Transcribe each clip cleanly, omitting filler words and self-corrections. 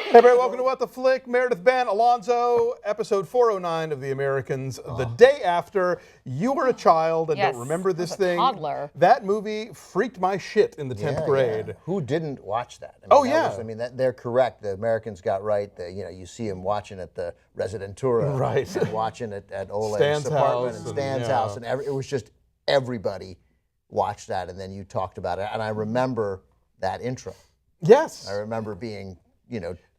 Hey, everybody, welcome to What the Flick. Meredith, Ben, Alonso, episode 409 of The Americans. The day after you were a child and don't remember this thing. Toddler. That movie freaked my shit in the 10th grade. Yeah. Who didn't watch that? I mean, I mean, they're correct. The Americans got right. You see him watching at the Residentura. Right. And watching it at Oleg's Stan's apartment house and Stan's house. And it was just everybody watched that, and then you talked about it. And I remember that intro. Yes. I remember being,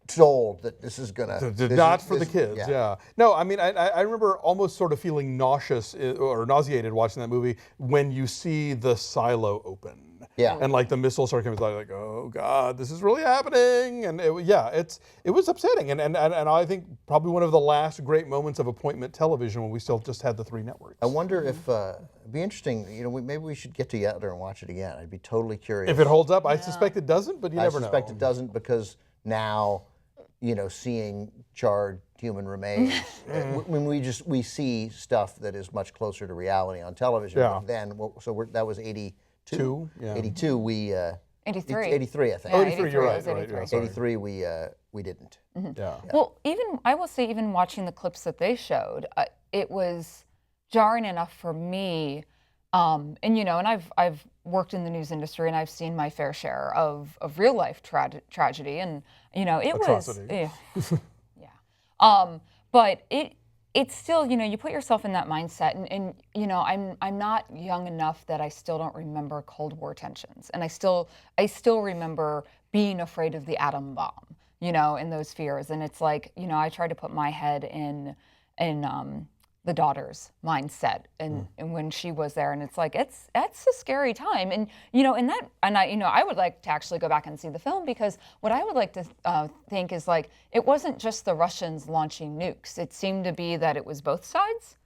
told that this is going to... Not for the kids, yeah. No, I mean, I remember almost sort of feeling nauseous or nauseated watching that movie when you see the silo open. Yeah. And like the missiles start coming, like, oh God, this is really happening. And it was upsetting. And I think probably one of the last great moments of appointment television when we still just had the 3 networks. I wonder if, it'd be interesting, maybe we should get together and watch it again. I'd be totally curious. If it holds up, I suspect it doesn't, but you never know. I suspect it doesn't because now, seeing charred human remains, when we see stuff that is much closer to reality on television. Yeah. Then, that was 82? 82, yeah. 83. 83, I think. Oh, 83, you're right. 83, we didn't. Yeah. Well, I will say, even watching the clips that they showed, it was jarring enough for me. And I've worked in the news industry, and I've seen my fair share of real life tragedy, and it Atrocity. was yeah. But it's still, you put yourself in that mindset, and I'm not young enough that I still don't remember Cold War tensions, and I still remember being afraid of the atom bomb, and those fears, and it's like, I try to put my head in the daughter's mindset and when she was there, and it's like that's a scary time, and I would like to actually go back and see the film, because what I would like to think is, like, it wasn't just the Russians launching nukes. It seemed to be that it was both sides.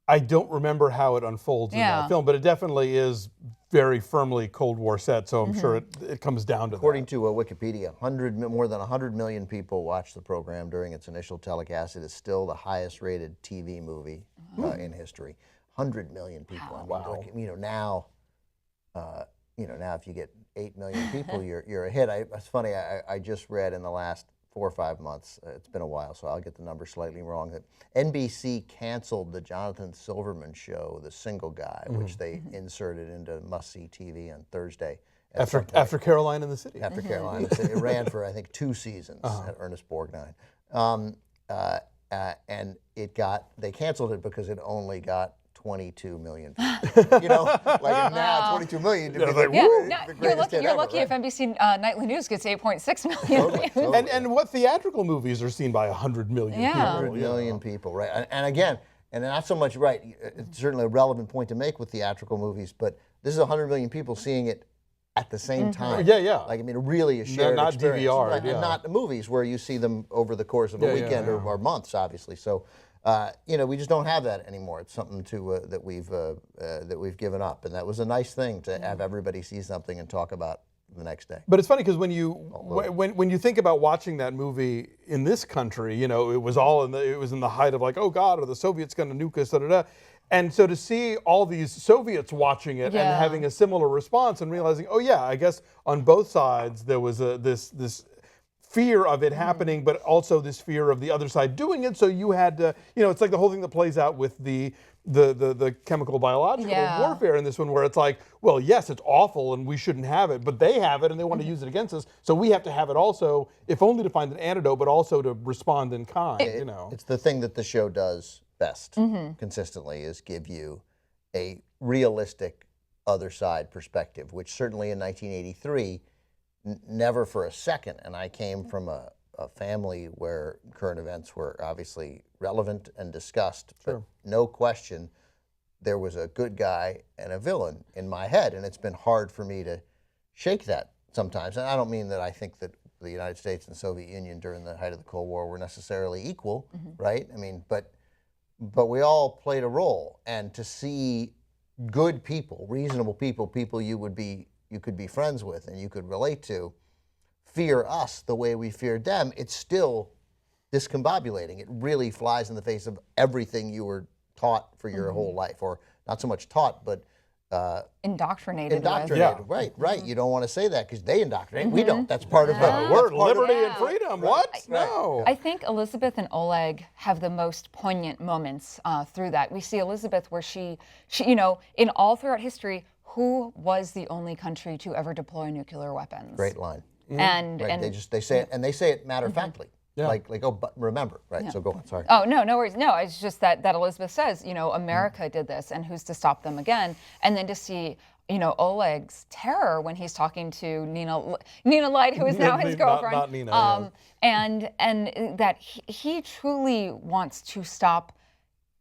I don't remember how it unfolds in that film, but it definitely is very firmly Cold War set, so I'm sure it comes down to According that. to Wikipedia, more than 100 million people watched the program during its initial telecast. It is still the highest rated TV movie in history. 100 million people. Wow. I mean, now if you get 8 million people, you're a hit. It's funny, I just read in the last 4 or 5 months, it's been a while, so I'll get the number slightly wrong, that NBC canceled the Jonathan Silverman show, The Single Guy, which they inserted into must-see TV on Thursday. After Caroline in the City. After Caroline in the City. It ran for, I think, 2 seasons at Ernest Borgnine. And they canceled it because it only got 22 million people. Now 22 million. You're lucky if NBC Nightly News gets 8.6 million. Totally. And what theatrical movies are seen by 100 million people? 100 million people, right? And again, and not so much, right, it's certainly a relevant point to make with theatrical movies, but this is 100 million people seeing it at the same time. Yeah. Like, I mean, really a shared not experience. DVR, Right, yeah. and not movies where you see them over the course of a weekend or months, obviously. So, we just don't have that anymore. It's something that we've given up, and that was a nice thing to have everybody see something and talk about the next day. But it's funny because when you think about watching that movie in this country, it was in the height of, like, oh God, are the Soviets going to nuke us? Da, da, da. And so to see all these Soviets watching it and having a similar response and realizing, oh yeah, I guess on both sides there was this fear of it happening, but also this fear of the other side doing it. So you had to, it's like the whole thing that plays out with the chemical biological warfare in this one, where it's like, well, yes, it's awful and we shouldn't have it, but they have it and they want to use it against us, so we have to have it also, if only to find an antidote, but also to respond in kind. It's the thing that the show does best consistently, is give you a realistic other side perspective, which certainly in 1983, never for a second, and I came from a family where current events were obviously relevant and discussed, but no question there was a good guy and a villain in my head, and it's been hard for me to shake that sometimes. And I don't mean that I think that the United States and the Soviet Union during the height of the Cold War were necessarily equal, right? I mean, but we all played a role, and to see good people, reasonable people you could be friends with and you could relate to, fear us the way we feared them, it's still discombobulating. It really flies in the face of everything you were taught for your whole life, or not so much taught, but Indoctrinated. indoctrinated. Yeah. Right. You don't want to say that because they indoctrinate. We don't. That's part of the Word, liberty and freedom. What? No. I think Elizabeth and Oleg have the most poignant moments through that. We see Elizabeth where she, you know, in all throughout history, who was the only country to ever deploy nuclear weapons? Great line. And They say it matter of factly. Yeah. Like oh, but remember, right? So go on. Sorry. Oh, no worries. No, it's just that Elizabeth says, you know, America did this, and who's to stop them again? And then to see, you know, Oleg's terror when he's talking to Nina Light, who is now his girlfriend. Not Nina. And that he truly wants to stop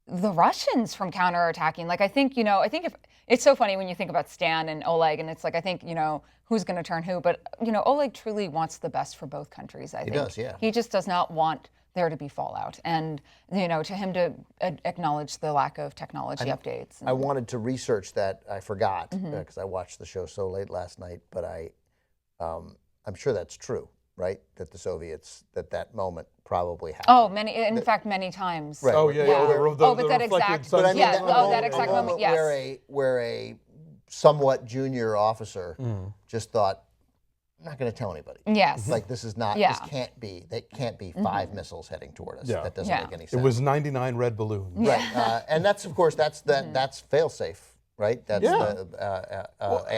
the Russians from counterattacking. Like, I think if it's so funny when you think about Stan and Oleg, and it's like, I think, you know, who's going to turn who, but, you know, Oleg truly wants the best for both countries, I think. He does, yeah. He just does not want there to be fallout. And, you know, to him to acknowledge the lack of technology updates. I wanted to research that. I forgot because I watched the show so late last night, but I'm sure that's true, right? That the Soviets, that moment probably happened. Oh, in fact, many times. Right. Oh, yeah. But that exact, But I mean, that exact moment, yes. where a somewhat junior officer just thought, I'm not going to tell anybody. Yes. Like this is not. Yeah. This can't be. They can't be 5 missiles heading toward us. Yeah. That doesn't make any sense. It was 99 red balloons. Right. And that's of course that's fail-safe, right? That's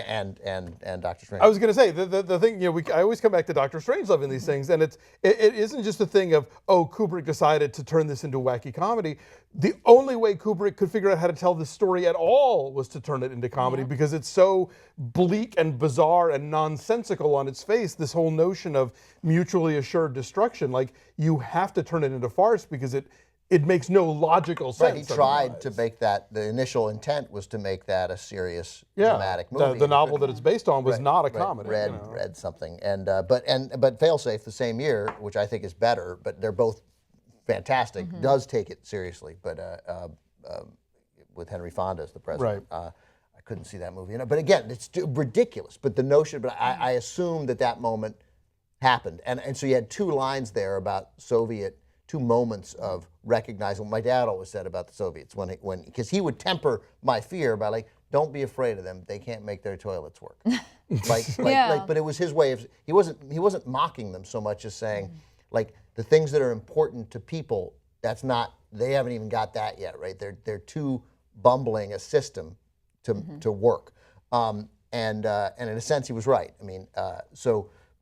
and Dr. Strange. I was going to say the thing. You know, I always come back to Dr. Strangelove in these things, and it isn't just a thing of Kubrick decided to turn this into a wacky comedy. The only way Kubrick could figure out how to tell this story at all was to turn it into comedy because it's so bleak and bizarre and nonsensical on its face. This whole notion of mutually assured destruction, like you have to turn it into farce because it makes no logical sense. Right, he tried to make that. The initial intent was to make that a serious, dramatic movie. The novel that it's based on was not a comedy. Read something, but Failsafe the same year, which I think is better, but they're both fantastic. Does take it seriously, but with Henry Fonda as the president, I couldn't see that movie. But again, it's ridiculous. But the notion, but I assume that moment happened, and so you had 2 lines there about Soviet. 2 moments of recognizing what my dad always said about the Soviets because he would temper my fear by like, don't be afraid of them. They can't make their toilets work. But it was his way of he wasn't mocking them so much as saying like the things that are important to people. That's not they haven't even got that yet, right? They're too bumbling a system to work. And in a sense, he was right. I mean,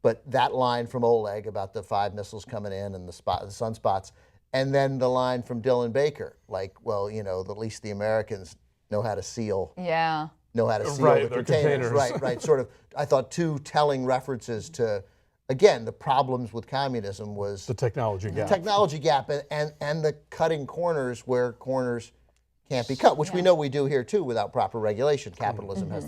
But that line from Oleg about the 5 missiles coming in and the sunspots, and then the line from Dylan Baker, like, well, you know, at least the Americans know how to seal. Yeah. Know how to seal the containers. Right. Sort of. I thought 2 telling references to, again, the problems with communism was the technology gap. Technology gap and the cutting corners where corners can't be cut, which we know we do here too without proper regulation. Capitalism has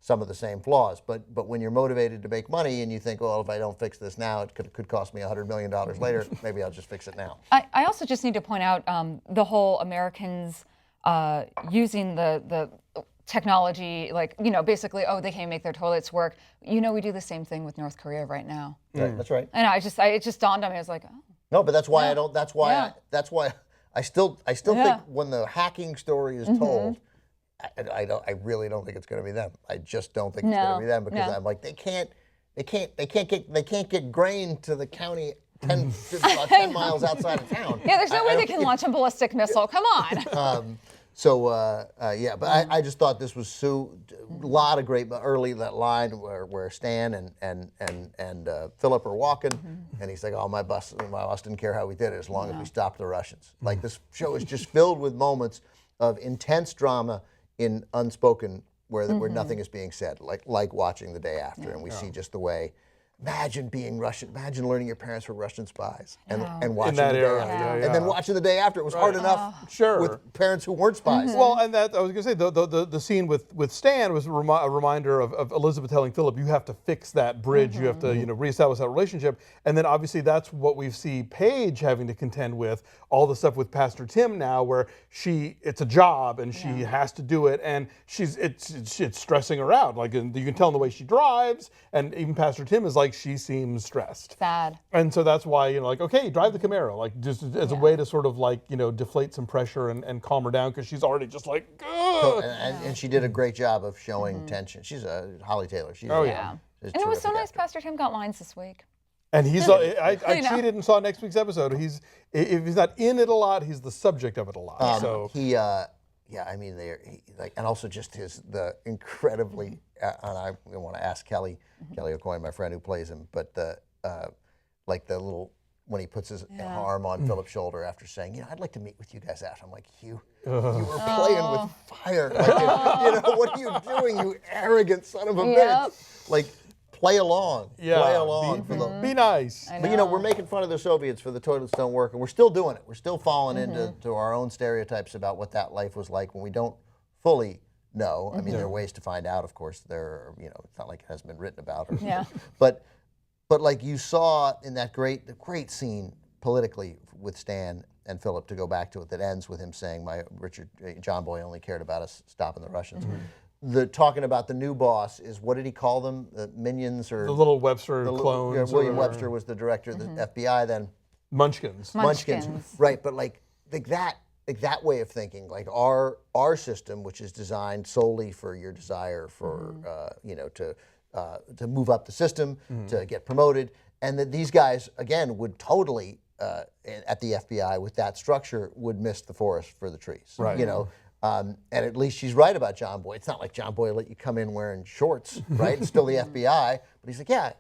some of the same flaws, but when you're motivated to make money and you think, well, if I don't fix this now, it could cost me $100 million later, maybe I'll just fix it now. I also just need to point out the whole Americans using the technology, like, you know, basically, they can't make their toilets work. You know, we do the same thing with North Korea right now. Right, that's right. And it just dawned on me. I was like, oh. No, but that's why I don't. That's why. That's why I still think when the hacking story is told. I really don't think it's going to be them. I just don't think it's going to be them because I'm like they can't get grain to the county 10 miles outside of town. Yeah, there's no way they can launch a ballistic missile. Come on. But I just thought this was a lot of great early that line where Stan and Philip are walking, and he's like, "Oh, my boss didn't care how we did it as long as we stopped the Russians." Like this show is just filled with moments of intense drama in unspoken where nothing is being said, like watching The Day After, and we see just the way. Imagine being Russian. Imagine learning your parents were Russian spies and watching that The Day After, and then watching The Day After. It was hard enough with parents who weren't spies. Well, and that I was going to say the scene with Stan was a reminder of Elizabeth telling Philip, you have to fix that bridge. You have to reestablish that relationship. And then obviously that's what we see Paige having to contend with, all the stuff with Pastor Tim now, where it's a job and she has to do it, and it's stressing her out. Like you can tell in the way she drives, and even Pastor Tim is like, like she seems stressed. Sad. And so that's why, like, okay, drive the Camaro, like just as a way to sort of like, deflate some pressure and calm her down because she's already just like, So, and she did a great job of showing tension. She's a Holly Taylor. She's Yeah. And it was so nice Pastor Tim got lines this week. And he's, I cheated and saw next week's episode. If he's not in it a lot, he's the subject of it a lot. So I mean, and also just the incredibly, and I want to ask Kelly O'Coin, my friend who plays him, but the little, when he puts his arm on Philip's shoulder after saying, I'd like to meet with you guys out. I'm like, you were playing with fire. Like, what are you doing, you arrogant son of a bitch? Like, play along. Yeah. Play along. Be nice. But we're making fun of the Soviets for the toilets don't work, and we're still doing it. We're still falling into our own stereotypes about what that life was like when we don't fully know. I mean, there are ways to find out, of course. It's not like it hasn't been written about. But like you saw in that great scene politically with Stan and Philip, to go back to it, that ends with him saying, John Boy only cared about us stopping the Russians. The talking about the new boss is, what did he call them? The minions, or the little Webster clones. William Webster was the director of the FBI then. Munchkins. Right, but like that way of thinking, like our system, which is designed solely for your desire for to move up the system, to get promoted, and that these guys again would totally at the FBI with that structure would miss the forest for the trees. Right. And at least she's right about John Boy. It's not like John Boy let you come in wearing shorts, right? It's still the FBI, but he's like,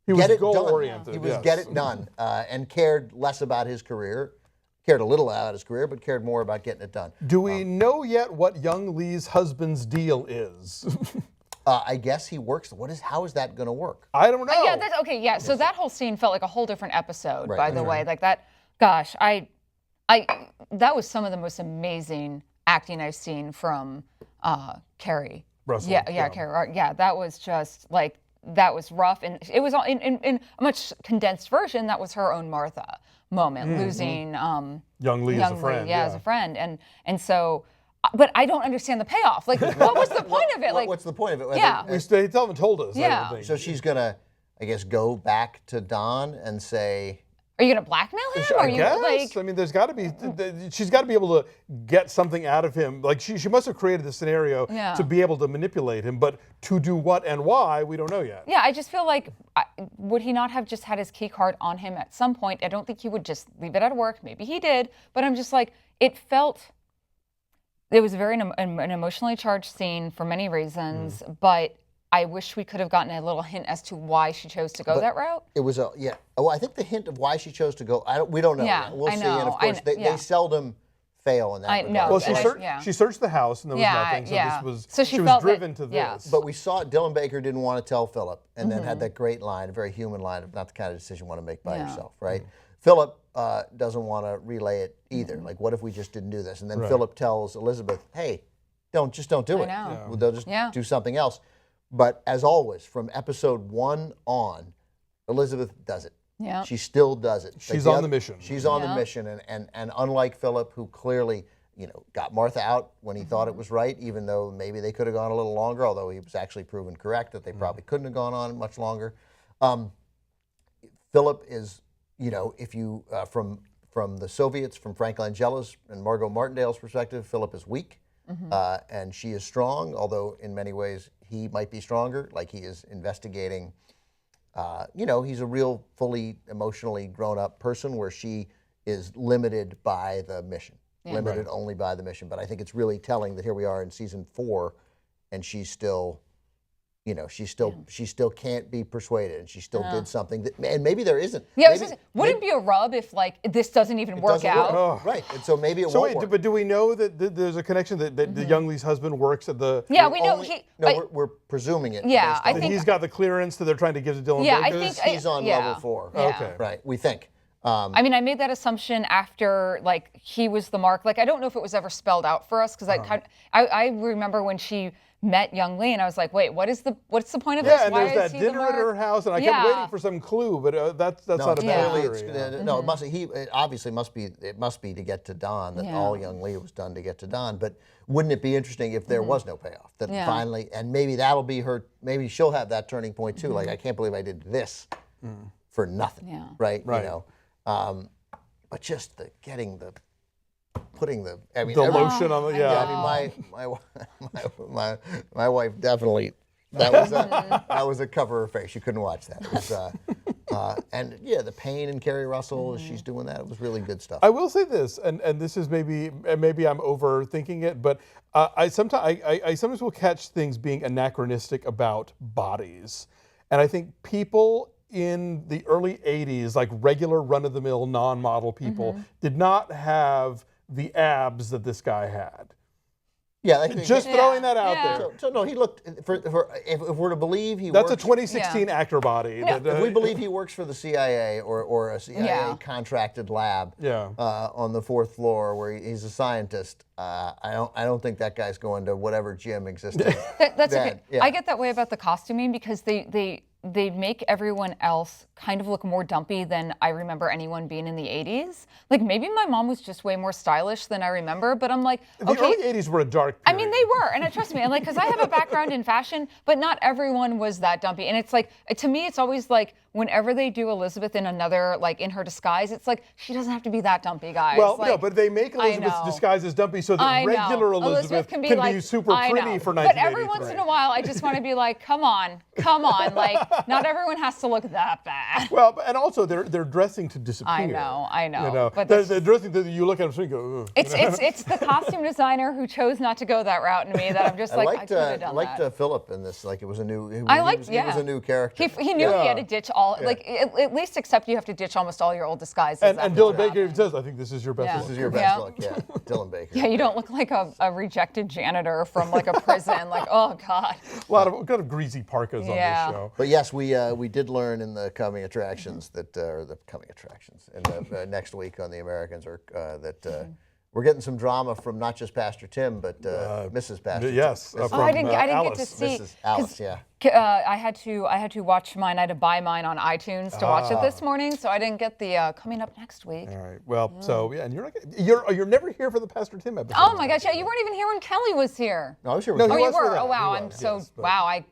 he was goal-oriented. He was get it done, and cared less about his career, cared a little about his career, but cared more about getting it done. Do we know yet what young Lee's husband's deal is? I guess he works. How is that going to work? I don't know. That's okay. Yeah, so that whole scene felt like a whole different episode. By the way, like that. Gosh, that was some of the most amazing acting I've seen from Carrie. Russell. Carrie. Yeah, that was just like, that was rough, and it was in a much condensed version. That was her own Martha moment, losing young Lee as a friend. As a friend, and so. But I don't understand the payoff. Like, what was the point of it? Like, what's the point of it? Yeah. They haven't told us. Yeah. So she's gonna, I guess, go back to Don and say, are you going to blackmail him? I guess. I mean, there's got to be. She's got to be able to get something out of him. Like she must have created the scenario to be able to manipulate him, but to do what and why, we don't know yet. Yeah, I just feel like, would he not have just had his key card on him at some point? I don't think he would just leave it at work. Maybe he did, but I'm just like, it was a very an emotionally charged scene for many reasons, but I wish we could have gotten a little hint as to why she chose to go that route. It was I think the hint of why she chose to go, we don't know. Yeah, we'll see. And of course, they seldom fail in that regard. Well, she searched the house and there was nothing. So she was driven to this. But we saw Dylan Baker didn't want to tell Philip, and then had that great line, a very human line of not the kind of decision you want to make by yourself, right? Philip doesn't want to relay it either. Like, what if we just didn't do this? And then Philip tells Elizabeth, "Hey, don't do it. They'll just do something else." But as always, from episode 1 on, Elizabeth does it. Yeah. She still does it. She's on the mission. She's on the mission, and unlike Philip, who clearly got Martha out when he thought it was right, even though maybe they could have gone a little longer, although he was actually proven correct that they probably couldn't have gone on much longer. Philip is, if you from the Soviets, from Frank Langella's and Margot Martindale's perspective, Philip is weak, and she is strong, although in many ways he might be stronger, like he is investigating. He's a real, fully emotionally grown-up person, where she is limited by the mission, limited only by the mission. But I think it's really telling that here we are in season 4, and she's still, she still can't be persuaded, and she still did something that, and maybe there isn't. Yeah, wouldn't it be a rub if this doesn't even work out? Oh. Right, and so maybe it won't work. But do we know that there's a connection that the young Lee's husband works at the? Yeah, we know we're presuming it. Yeah, I think he's got the clearance that they're trying to give to Dylan. Yeah, Baker. I think he's on level 4. Yeah. Okay, right. We think. I mean, I made that assumption after he was the mark. Like, I don't know if it was ever spelled out for us, because I remember when she met young Lee, and I was like, wait, what's the point of Yeah, this? and Why there's that is he the dinner at mark? her house, and I Yeah. kept waiting for some clue, but that's not a bad clearly theory. no, it must. It obviously must be. It must be to get to Don that Yeah. all young Lee was done to get to Don. But wouldn't it be interesting if there was no payoff? That Yeah. finally, and maybe that'll be her. Maybe she'll have that turning point too. Like, I can't believe I did this for nothing. Yeah. Right. Right. You know. But just putting the. I mean, The lotion on the I mean, my wife definitely. That was a cover of her face. You couldn't watch that. It was, and yeah, the pain in Kerry Russell as she's doing that, it was really good stuff. I will say this, and this is maybe I'm overthinking it, but I sometimes will catch things being anachronistic about bodies, and I think people in the early '80s, like regular run-of-the-mill non-model people, did not have the abs that this guy had. Yeah, I think Just throwing that out Yeah. there. So no, he looked if we're to believe he That's a works, 2016 actor body. Yeah. that, if we believe he works for the CIA or a CIA Yeah. contracted lab Yeah. on the 4th floor where he's a scientist, I don't think that guy's going to whatever gym existed. That's then. okay. Yeah. I get that way about the costuming because they make everyone else kind of look more dumpy than I remember anyone being in the 80s. Like, maybe my mom was just way more stylish than I remember, but I'm like, The okay. early 80s were a dark I period. mean, they were, and trust me, and like, because I have a background in fashion, but not everyone was that dumpy. And it's like, to me, it's always like, whenever they do Elizabeth in another, like in her disguise, it's like, she doesn't have to be that dumpy, guys. Well, like, no, but they make Elizabeth's know. disguise as dumpy so that I know. regular Elizabeth can be like, super I pretty know. for But 1983. every once in a while, I just want to be like, come on, like, not everyone has to look that bad. Well, and also they're dressing to disappear. I know. You know, But they're dressing to you look at them and go. Ugh. it's the costume designer who chose not to go that route in me that I'm just like, I could have done that. Philip in this. Like, it was a new. He He was a new character. He knew Yeah. he had to ditch all, like, at least accept you have to ditch almost all your old disguises. And after Dylan that. Baker even says, I think this is your best Yeah. look. This is your best Yeah. look. Yeah, Dylan Baker. Yeah, you don't look like a rejected janitor from like a prison. Like, oh God. A lot of greasy parkas on Yeah. this show. But yes, we did learn in the coming attractions that, or the coming attractions, in the next week on the Americans, that we're getting some drama from not just Pastor Tim, but Mrs. Pastor. Yes, Tim. from I didn't get to Alice. see. Mrs. Alice, yeah. I had to watch mine. I had to buy mine on iTunes to watch it this morning, so I didn't get the coming up next week. All right. Well, so yeah, and you're never here for the Pastor Tim episode. Oh my gosh! Yeah, you weren't even here when Kelly was here. No, I was here No, with he Oh, you was for were. that. Oh wow! He I'm was, so yes, but- wow. I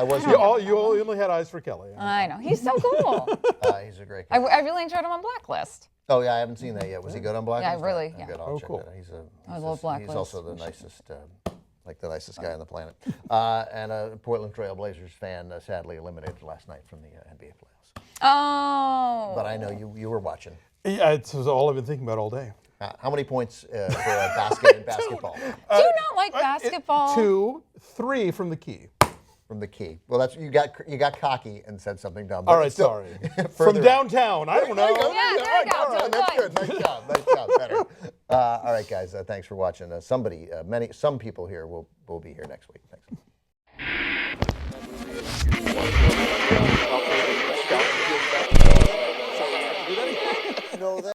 was You only had eyes for Kelly. I know he's so cool. He's a great guy. I really enjoyed him on Blacklist. Oh yeah, I haven't seen that yet. Was he good on Blacklist? Yeah, really, yeah. Good, I'll Oh, check cool. that out. I love Blacklist. He's also the nicest, the nicest guy on the planet, and a Portland Trail Blazers fan, sadly eliminated last night from the NBA playoffs. Oh. But I know you were watching. Yeah, it's all I've been thinking about all day. How many points for a basket in basketball? Do you not like basketball? 2, 3 from the key. From the key. Well, that's you got cocky and said something dumb. All right, sorry. From downtown. I don't know. Yeah, there you go. All right, Doing that's good. good. Nice job. Nice job. Better. All right, guys. Thanks for watching. Some people here will be here next week. Thanks.